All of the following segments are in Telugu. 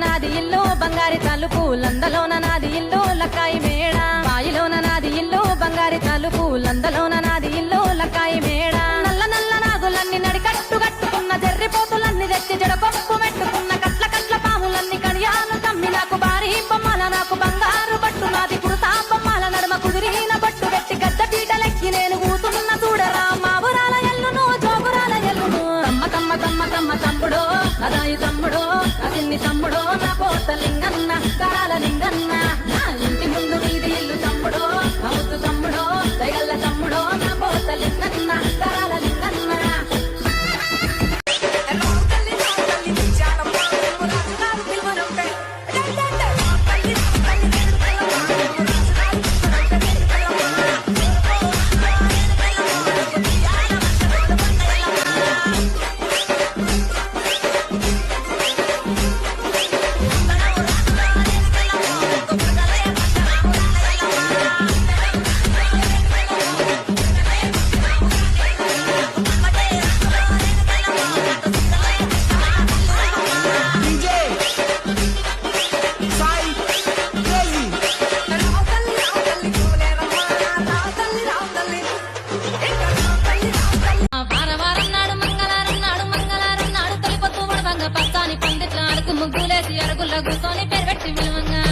నాది ఇల్లు బంగారి తలుపు లందలోన నాది ఇల్లు లక్కాయి మేడ బాయిలోన నాది ఇల్లు బంగారి తలుపు లందలోన నాది ఇల్లు లక్కాయి మేడ నల్ల నల్ల నాగులన్నీ నడి కట్టుకున్న జర్రిపోతులన్నీ తెచ్చి జడపప్పు పెట్టుకున్న కట్ల కట్ల పాములన్నీ కడియాలు తమ్మి నాకు భారీ బొమ్మల నాకు బంగారు పట్టు నాది కుడుతా బొమ్మల నడుమ కుదిరిన పట్టు పెట్టి గద్ద పీటలెక్కి నేను కూతున్న చూడరా మా ఊరాల ఎల్లును జోగురాల ఎల్లును తమ్మ తమ్మ తమ్మ తమ్మ తమ్ముడో అదాయి తమ్ముడో అదిన్ని తమ్ముడో నా పోత లింగన్న కరాల లింగన్న నా ఇంటి ముందు నీది ఇల్లు తమ్ముడో అవుతు తమ్ముడో దయగల్ల తమ్ముడో నా పోత లింగన్న కరాల లింగన్న ముగ్గులేసి అరుగుల్ల కూర్చొని పెరగట్టి విలువంగా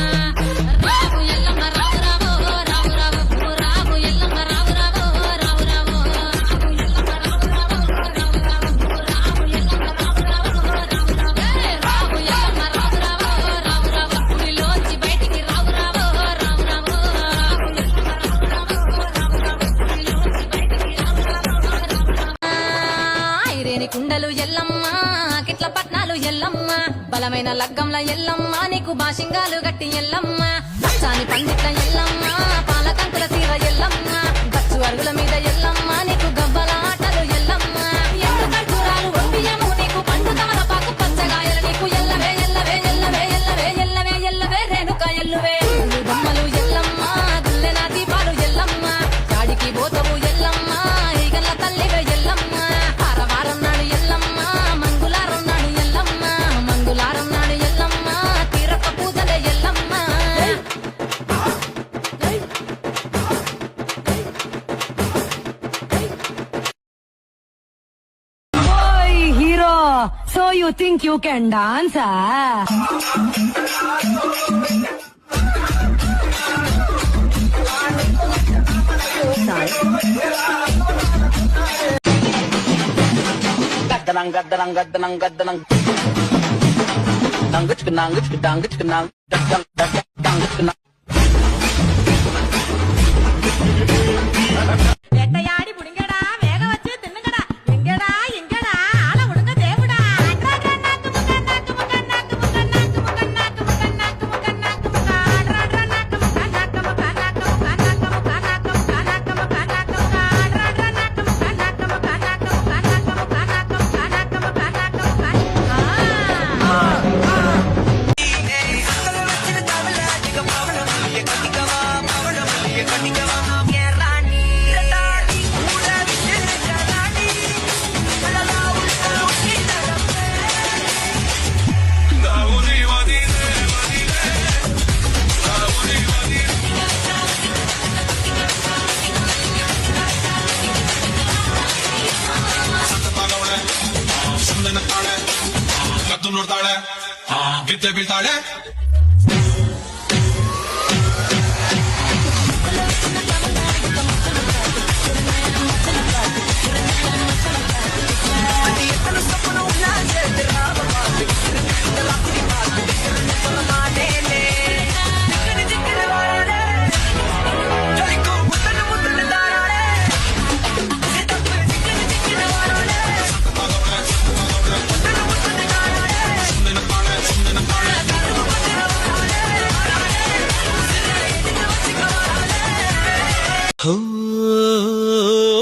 రావు ఎల్లమ్మ రావు రావో రావు రావు రావు ఎల్లమ్మ రావు రావో రావు రావో రావు ఎల్లమ్మ రావు రావో రావు రావు రావు ఎల్లమ్మ రావు రావో రావు రావు రావు ఎల్లమ్మ రావు రావో రావు రావు గుడిలోంచి బయటికి రావు రావో రావు రావు రావు ఎల్లమ్మ రావు రావో రావు రావు గుడిలోంచి బయటికి రావు రావో ఐరేని కుండలు ఎల్లమ్మ కిట్ల పట్నాలు ఎల్లమ్మ బలమైన లగ్గంల ఎల్లమ్మ నీకు బాషింగాలు గట్టి ఎల్లమ్మ చాని పందిట్ల ఎల్లమ్మ పాలకంకుల తీర ఎల్లమ్మ గచ్చు అరుగుల మీద ఎల్లమ్మ నీకు గబ్బల ఆటలు ఎల్లమ్మ ఎండు ఖర్జూరాలు ఒంబియము నీకు పండు తమలపాకు పచ్చగాయలు నీకు ఎల్లవే ఎల్లవే ఎల్లవే ఎల్లవే ఎల్లవే ఎల్లవే రేణుక ఎల్లువే బొమ్మలు ఎల్లమ్మ గుల్లెన దీపాలు ఎల్లమ్మ చాడికి పోతవు ఎల్లమ్మ ఈగల్ల తల్లివే ఎల్లమ్మ ఆరవారం నాడు ఎల్లమ్మ మంగులారం నాడు ఎల్లమ్మ మంగులారం నాడు ఎల్లమ్మ తీరక పూజలే ఎల్లమ్మ ఓయ్ hero so you think you can dance Gaddanang gaddanang gaddanang gaddanang Dangit kenangit kedangit kenang Dadang dadang dangit kenang ఎట్టయాడి పుడింగడా వేగ వచ్చి తిన్నగడా ఎంగడా ఎంగడా ఆల ఉడుంగ దేవుడా ಕತ್ತು ನೋಡ್ತಾಳೆ ಬಿದ್ದೆ ಬೀಳ್ತಾಳೆ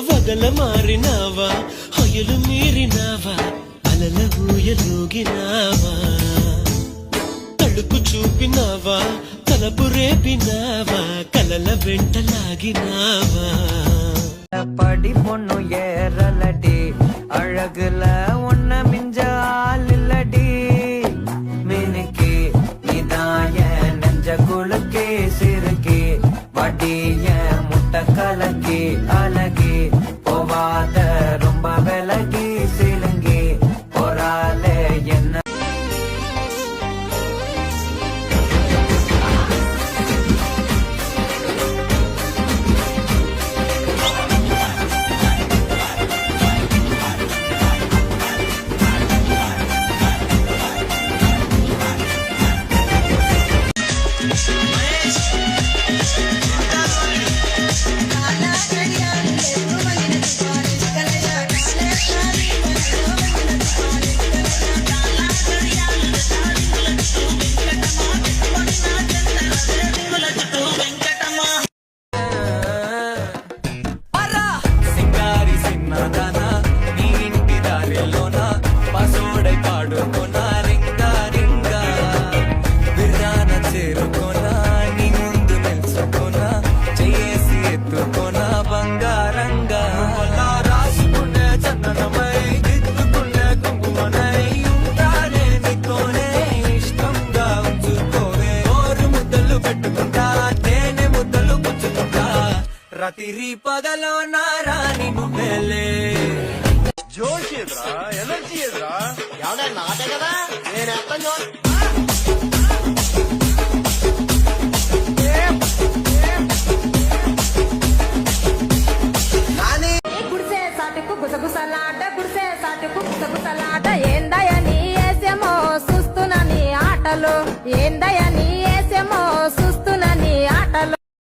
వగల మారినావా హొయలు మీరినావా అలల ఊయలూగినావా తడుపు చూపినావా తలపు రేపినావా కలల వెంటలాగినావా படி பொண்ணு ஏறலடி அழகுல ஒன்ன மிஞ்ச ஆள் இல்லடி மினுக்கி రాత్రి పగలో నారాని నువ్వేలే జోష్ ఎదురా ఎనర్జీ ఎదురా ఎవడా నాటే కదా నేను ఎంత గుడిసే సాటుకు గుసగుసలాట గుడిసే సాటుకు గుసగుసలాట ఏందయ్య నీ ఏసేమో చూస్తున్నా నీ ఆటలు ఏందయ్య నీ